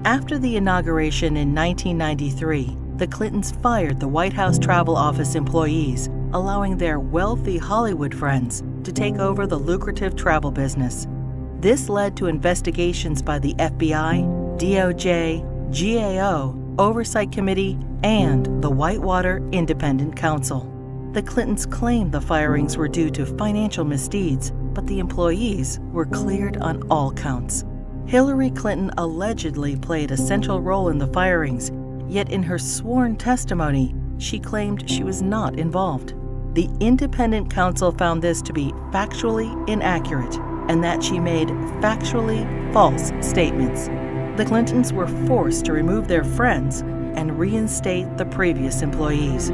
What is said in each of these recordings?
After the inauguration in 1993, the Clintons fired the White House Travel Office employees, allowing their wealthy Hollywood friends to take over the lucrative travel business. This led to investigations by the FBI, DOJ, GAO, Oversight Committee, and the Whitewater Independent Council. The Clintons claimed the firings were due to financial misdeeds, but the employees were cleared on all counts. Hillary Clinton allegedly played a central role in the firings, yet in her sworn testimony, she claimed she was not involved. The Independent Council found this to be factually inaccurate and that she made factually false statements. The Clintons were forced to remove their friends and reinstate the previous employees.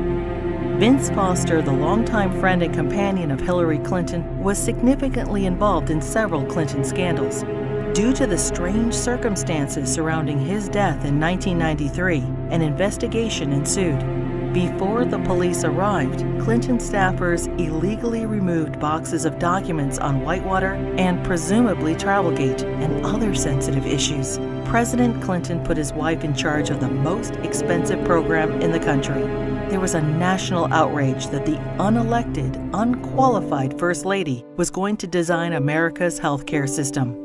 Vince Foster, the longtime friend and companion of Hillary Clinton, was significantly involved in several Clinton scandals. Due to the strange circumstances surrounding his death in 1993, an investigation ensued. Before the police arrived, Clinton staffers illegally removed boxes of documents on Whitewater and presumably Travelgate and other sensitive issues. President Clinton put his wife in charge of the most expensive program in the country. There was a national outrage that the unelected, unqualified First Lady was going to design America's healthcare system.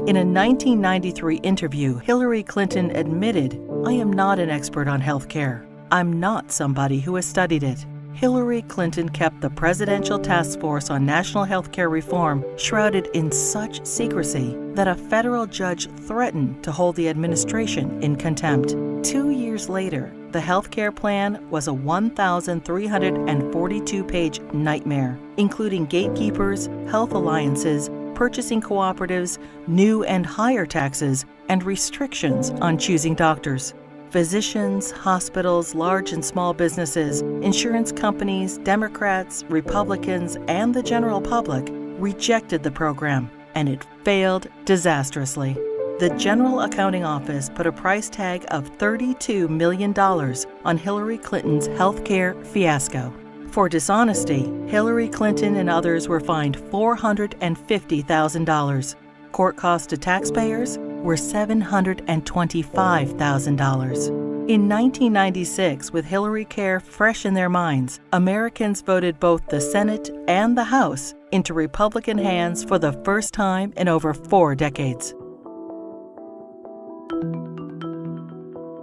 In a 1993 interview, Hillary Clinton admitted, "I am not an expert on healthcare. I'm not somebody who has studied it." Hillary Clinton kept the Presidential Task Force on National Healthcare Reform shrouded in such secrecy that a federal judge threatened to hold the administration in contempt. 2 years later, the healthcare plan was a 1,342-page nightmare, including gatekeepers, health alliances, purchasing cooperatives, new and higher taxes, and restrictions on choosing doctors. Physicians, hospitals, large and small businesses, insurance companies, Democrats, Republicans, and the general public rejected the program, and it failed disastrously. The General Accounting Office put a price tag of $32 million on Hillary Clinton's healthcare fiasco. For dishonesty, Hillary Clinton and others were fined $450,000. Court costs to taxpayers were $725,000. In 1996, with Hillary Care fresh in their minds, Americans voted both the Senate and the House into Republican hands for the first time in over 4 decades.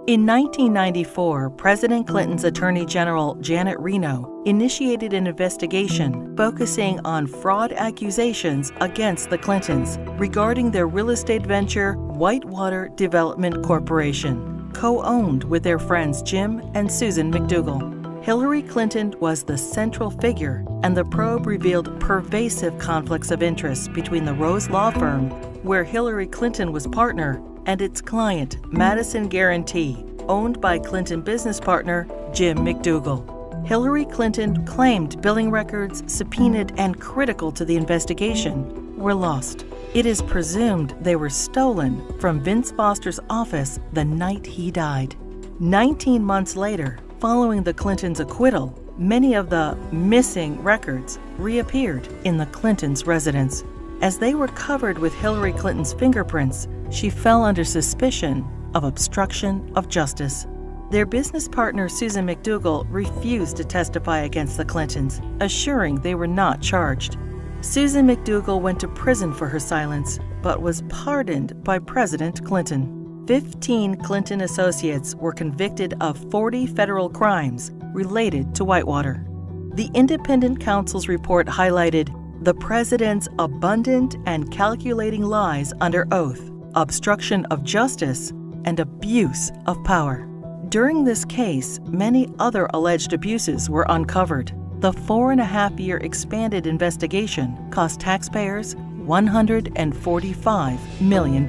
In 1994, President Clinton's Attorney General Janet Reno initiated an investigation focusing on fraud accusations against the Clintons regarding their real estate venture, Whitewater Development Corporation, co-owned with their friends Jim and Susan McDougal. Hillary Clinton was the central figure, and the probe revealed pervasive conflicts of interest between the Rose Law Firm, where Hillary Clinton was partner, and its client, Madison Guarantee, owned by Clinton business partner Jim McDougal. Hillary Clinton claimed billing records, subpoenaed and critical to the investigation, were lost. It is presumed they were stolen from Vince Foster's office the night he died. 19 months later, following the Clintons' acquittal, many of the missing records reappeared in the Clintons' residence. As they were covered with Hillary Clinton's fingerprints, she fell under suspicion of obstruction of justice. Their business partner, Susan McDougal, refused to testify against the Clintons, assuring they were not charged. Susan McDougal went to prison for her silence, but was pardoned by President Clinton. 15 Clinton associates were convicted of 40 federal crimes related to Whitewater. The Independent Counsel's report highlighted the president's abundant and calculating lies under oath, obstruction of justice, and abuse of power. During this case, many other alleged abuses were uncovered. The 4.5-year expanded investigation cost taxpayers $145 million.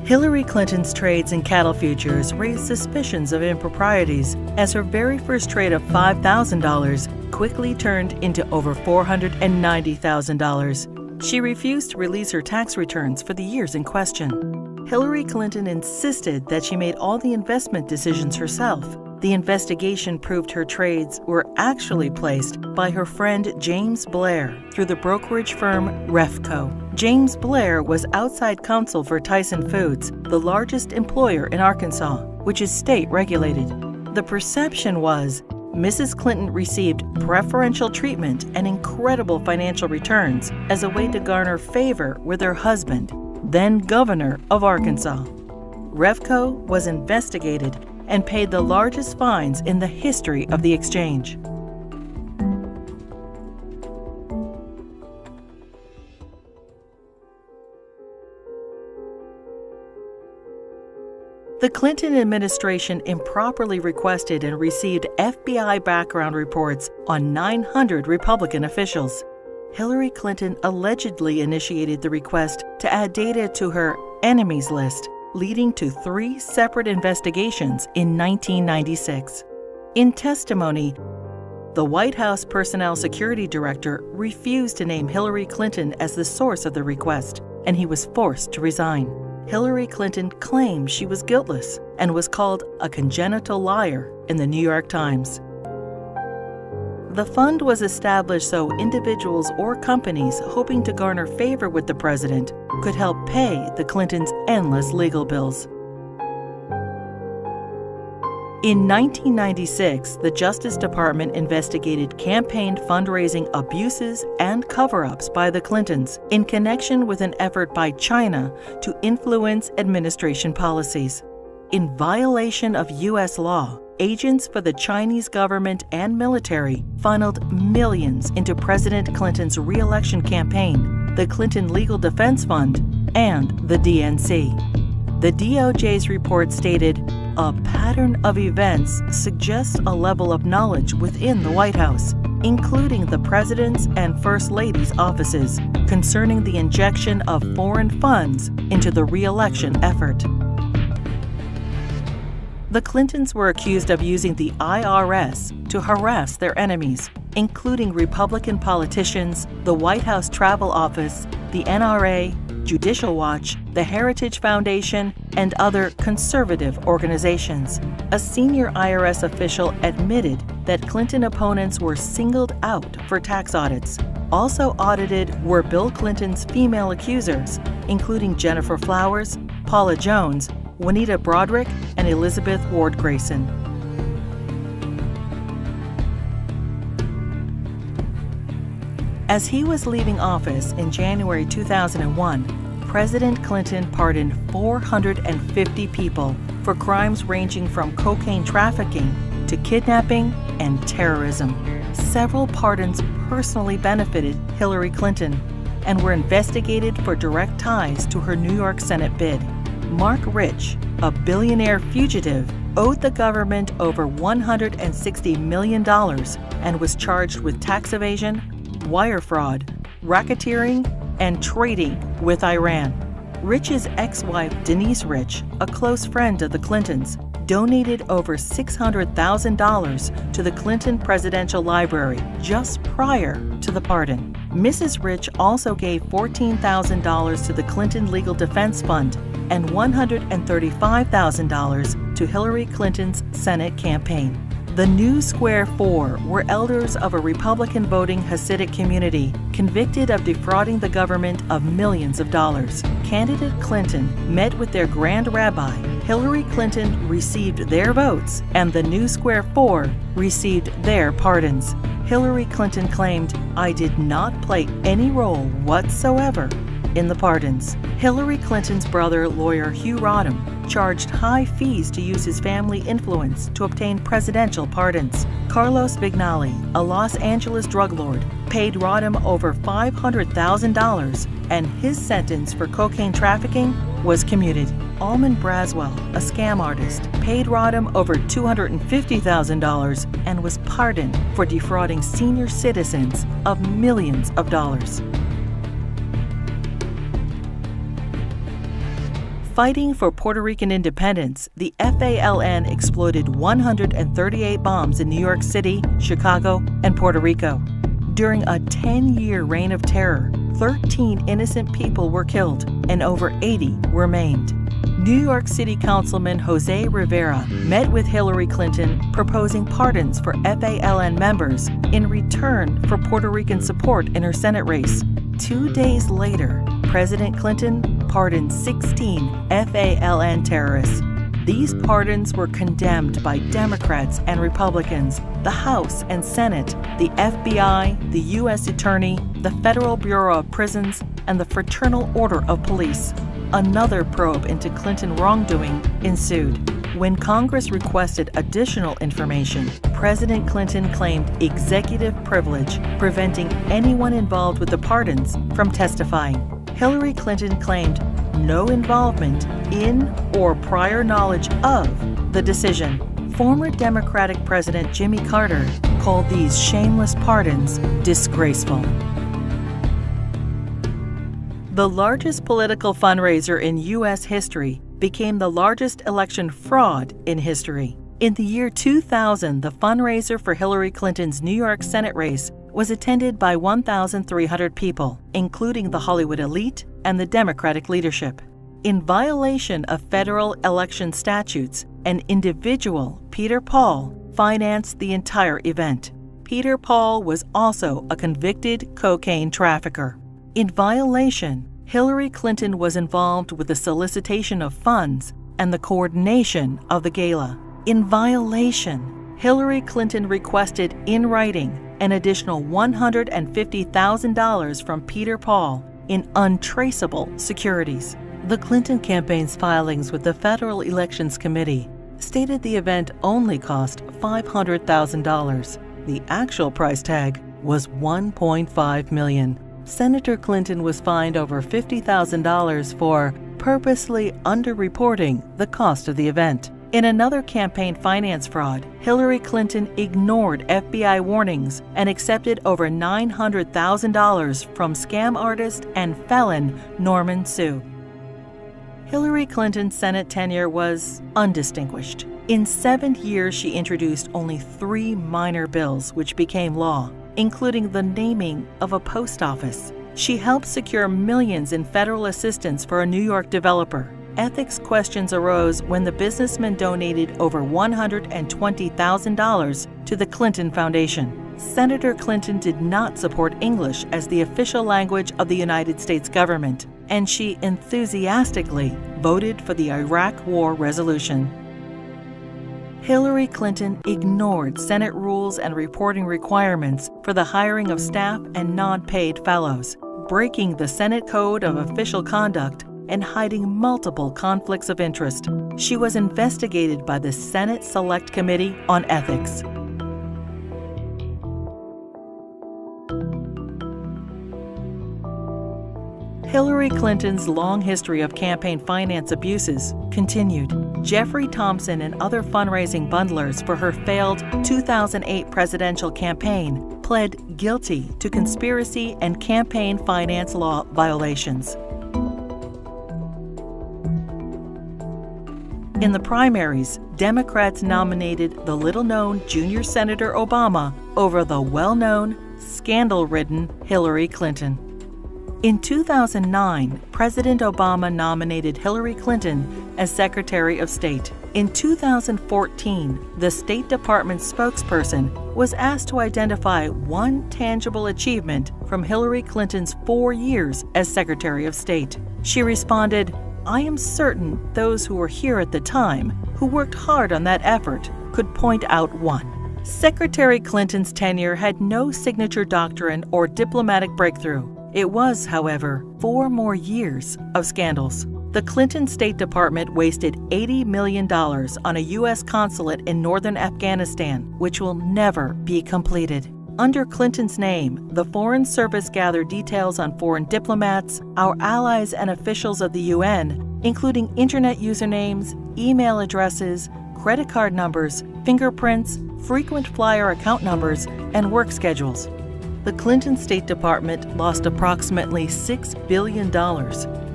Hillary Clinton's trades in cattle futures raised suspicions of improprieties as her very first trade of $5,000 quickly turned into over $490,000. She refused to release her tax returns for the years in question. Hillary Clinton insisted that she made all the investment decisions herself, The investigation proved her trades were actually placed by her friend James Blair through the brokerage firm Refco. James Blair was outside counsel for Tyson Foods, the largest employer in Arkansas, which is state-regulated. The perception was Mrs. Clinton received preferential treatment and incredible financial returns as a way to garner favor with her husband, then governor of Arkansas. Refco was investigated and paid the largest fines in the history of the exchange. The Clinton administration improperly requested and received FBI background reports on 900 Republican officials. Hillary Clinton allegedly initiated the request to add data to her enemies list, leading to 3 separate investigations in 1996. In testimony, the White House Personnel Security Director refused to name Hillary Clinton as the source of the request, and he was forced to resign. Hillary Clinton claimed she was guiltless and was called a congenital liar in the New York Times. The fund was established so individuals or companies hoping to garner favor with the president could help pay the Clintons' endless legal bills. In 1996, the Justice Department investigated campaign fundraising abuses and cover-ups by the Clintons in connection with an effort by China to influence administration policies. In violation of U.S. law, agents for the Chinese government and military funneled millions into President Clinton's re-election campaign, the Clinton Legal Defense Fund, and the DNC. The DOJ's report stated, "A pattern of events suggests a level of knowledge within the White House, including the President's and First Lady's offices, concerning the injection of foreign funds into the re-election effort." The Clintons were accused of using the IRS to harass their enemies, including Republican politicians, the White House Travel Office, the NRA, Judicial Watch, the Heritage Foundation, and other conservative organizations. A senior IRS official admitted that Clinton opponents were singled out for tax audits. Also audited were Bill Clinton's female accusers, including Jennifer Flowers, Paula Jones, Juanita Broderick, and Elizabeth Ward Grayson. As he was leaving office in January 2001, President Clinton pardoned 450 people for crimes ranging from cocaine trafficking to kidnapping and terrorism. Several pardons personally benefited Hillary Clinton and were investigated for direct ties to her New York Senate bid. Mark Rich, a billionaire fugitive, owed the government over $160 million and was charged with tax evasion, wire fraud, racketeering, and trading with Iran. Rich's ex-wife, Denise Rich, a close friend of the Clintons, donated over $600,000 to the Clinton Presidential Library just prior to the pardon. Mrs. Rich also gave $14,000 to the Clinton Legal Defense Fund and $135,000 to Hillary Clinton's Senate campaign. The New Square Four were elders of a Republican voting Hasidic community convicted of defrauding the government of millions of dollars. Candidate Clinton met with their Grand Rabbi. Hillary Clinton received their votes, and the New Square Four received their pardons. Hillary Clinton claimed, "I did not play any role whatsoever in the pardons." Hillary Clinton's brother, lawyer Hugh Rodham, charged high fees to use his family influence to obtain presidential pardons. Carlos Vignali, a Los Angeles drug lord, paid Rodham over $500,000, and his sentence for cocaine trafficking was commuted. Almond Braswell, a scam artist, paid Rodham over $250,000 and was pardoned for defrauding senior citizens of millions of dollars. Fighting for Puerto Rican independence, the FALN exploded 138 bombs in New York City, Chicago, and Puerto Rico. During a 10-year reign of terror, 13 innocent people were killed and over 80 were maimed. New York City Councilman Jose Rivera met with Hillary Clinton proposing pardons for FALN members in return for Puerto Rican support in her Senate race. 2 days later, President Clinton pardoned 16 FALN terrorists. These pardons were condemned by Democrats and Republicans, the House and Senate, the FBI, the U.S. Attorney, the Federal Bureau of Prisons, and the Fraternal Order of Police. Another probe into Clinton wrongdoing ensued. When Congress requested additional information, President Clinton claimed executive privilege, preventing anyone involved with the pardons from testifying. Hillary Clinton claimed no involvement in or prior knowledge of the decision. Former Democratic President Jimmy Carter called these shameless pardons disgraceful. The largest political fundraiser in U.S. history became the largest election fraud in history. In the year 2000, the fundraiser for Hillary Clinton's New York Senate race was attended by 1,300 people, including the Hollywood elite and the Democratic leadership. In violation of federal election statutes, an individual, Peter Paul, financed the entire event. Peter Paul was also a convicted cocaine trafficker. In violation, Hillary Clinton was involved with the solicitation of funds and the coordination of the gala. In violation, Hillary Clinton requested in writing an additional $150,000 from Peter Paul in untraceable securities. The Clinton campaign's filings with the Federal Elections Committee stated the event only cost $500,000. The actual price tag was $1.5 million. Senator Clinton was fined over $50,000 for purposely underreporting the cost of the event. In another campaign finance fraud, Hillary Clinton ignored FBI warnings and accepted over $900,000 from scam artist and felon Norman Sue. Hillary Clinton's Senate tenure was undistinguished. In 7 years, she introduced only 3 minor bills which became law, including the naming of a post office. She helped secure millions in federal assistance for a New York developer. Ethics questions arose when the businessman donated over $120,000 to the Clinton Foundation. Senator Clinton did not support English as the official language of the United States government, and she enthusiastically voted for the Iraq War resolution. Hillary Clinton ignored Senate rules and reporting requirements for the hiring of staff and non-paid fellows, breaking the Senate Code of Official Conduct and hiding multiple conflicts of interest. She was investigated by the Senate Select Committee on Ethics. Hillary Clinton's long history of campaign finance abuses continued. Jeffrey Thompson and other fundraising bundlers for her failed 2008 presidential campaign pled guilty to conspiracy and campaign finance law violations. In the primaries, Democrats nominated the little-known junior Senator Obama over the well-known, scandal-ridden Hillary Clinton. In 2009, President Obama nominated Hillary Clinton as Secretary of State. In 2014, the State Department spokesperson was asked to identify one tangible achievement from Hillary Clinton's 4 years as Secretary of State. She responded, "I am certain those who were here at the time, who worked hard on that effort, could point out one." Secretary Clinton's tenure had no signature doctrine or diplomatic breakthrough. It was, however, 4 more years of scandals. The Clinton State Department wasted $80 million on a U.S. consulate in northern Afghanistan, which will never be completed. Under Clinton's name, the Foreign Service gathered details on foreign diplomats, our allies and officials of the UN, including internet usernames, email addresses, credit card numbers, fingerprints, frequent flyer account numbers, and work schedules. The Clinton State Department lost approximately $6 billion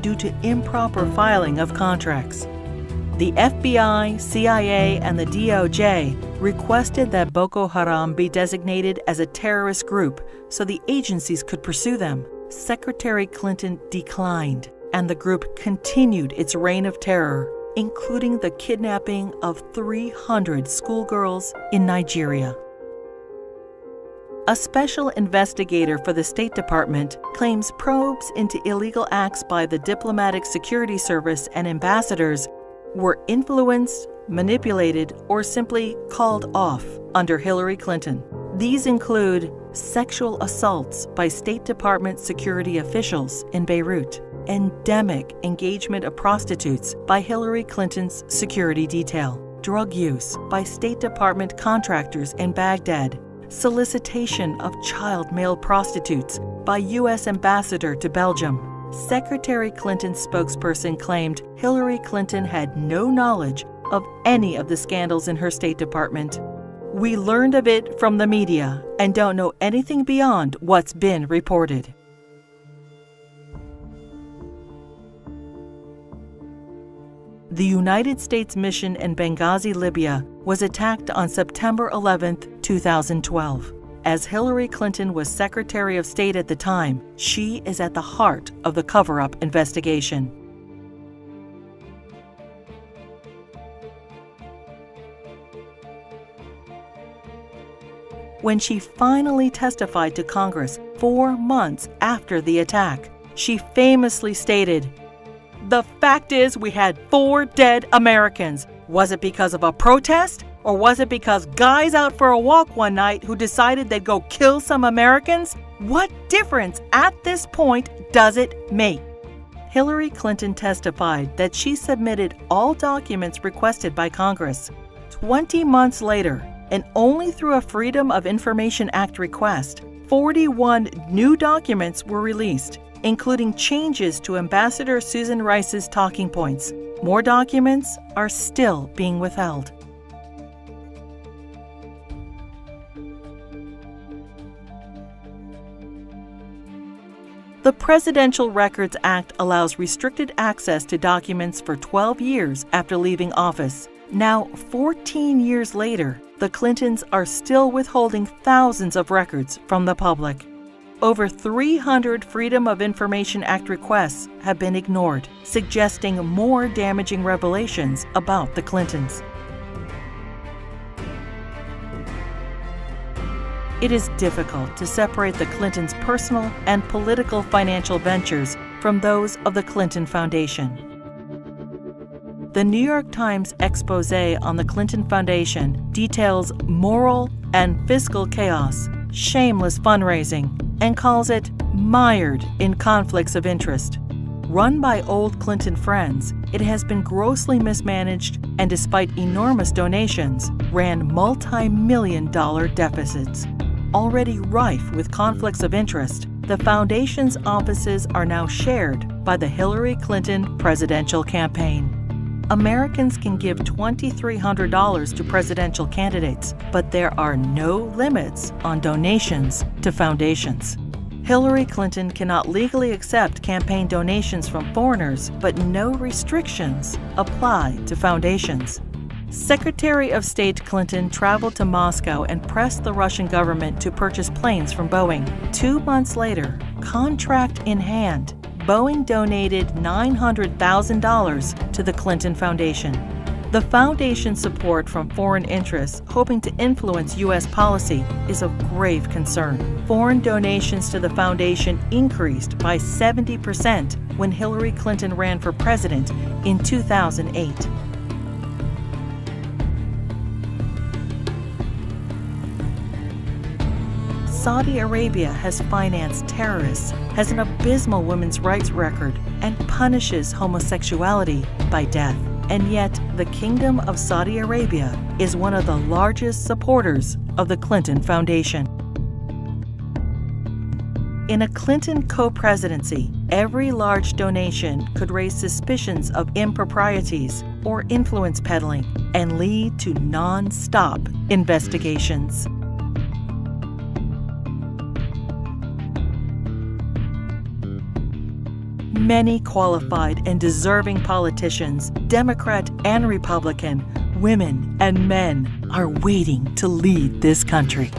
due to improper filing of contracts. The FBI, CIA, and the DOJ requested that Boko Haram be designated as a terrorist group so the agencies could pursue them. Secretary Clinton declined, and the group continued its reign of terror, including the kidnapping of 300 schoolgirls in Nigeria. A special investigator for the State Department claims probes into illegal acts by the Diplomatic Security Service and ambassadors were influenced, manipulated, or simply called off under Hillary Clinton. These include sexual assaults by State Department security officials in Beirut, endemic engagement of prostitutes by Hillary Clinton's security detail, drug use by State Department contractors in Baghdad, solicitation of child male prostitutes by U.S. ambassador to Belgium. Secretary Clinton's spokesperson claimed Hillary Clinton had no knowledge of any of the scandals in her State Department. We learned of it from the media and don't know anything beyond what's been reported. The United States mission in Benghazi, Libya, was attacked on September 11, 2012. As Hillary Clinton was Secretary of State at the time, she is at the heart of the cover-up investigation. When she finally testified to Congress 4 months after the attack, she famously stated, "The fact is we had 4 dead Americans. Was it because of a protest? Or was it because guys out for a walk one night who decided they'd go kill some Americans? What difference at this point does it make?" Hillary Clinton testified that she submitted all documents requested by Congress. 20 months later, and only through a Freedom of Information Act request, 41 new documents were released, including changes to Ambassador Susan Rice's talking points. More documents are still being withheld. The Presidential Records Act allows restricted access to documents for 12 years after leaving office. Now, 14 years later, the Clintons are still withholding thousands of records from the public. Over 300 Freedom of Information Act requests have been ignored, suggesting more damaging revelations about the Clintons. It is difficult to separate the Clintons' personal and political financial ventures from those of the Clinton Foundation. The New York Times expose on the Clinton Foundation details moral and fiscal chaos, shameless fundraising, and calls it mired in conflicts of interest. Run by old Clinton friends, it has been grossly mismanaged and, despite enormous donations, ran multi-million-dollar deficits. Already rife with conflicts of interest, the foundation's offices are now shared by the Hillary Clinton presidential campaign. Americans can give $2,300 to presidential candidates, but there are no limits on donations to foundations. Hillary Clinton cannot legally accept campaign donations from foreigners, but no restrictions apply to foundations. Secretary of State Clinton traveled to Moscow and pressed the Russian government to purchase planes from Boeing. 2 months later, contract in hand, Boeing donated $900,000 to the Clinton Foundation. The foundation's support from foreign interests hoping to influence U.S. policy is of grave concern. Foreign donations to the foundation increased by 70% when Hillary Clinton ran for president in 2008. Saudi Arabia has financed terrorists, has an abysmal women's rights record, and punishes homosexuality by death. And yet, the Kingdom of Saudi Arabia is one of the largest supporters of the Clinton Foundation. In a Clinton co-presidency, every large donation could raise suspicions of improprieties or influence peddling and lead to non-stop investigations. Many qualified and deserving politicians, Democrat and Republican, women and men, are waiting to lead this country.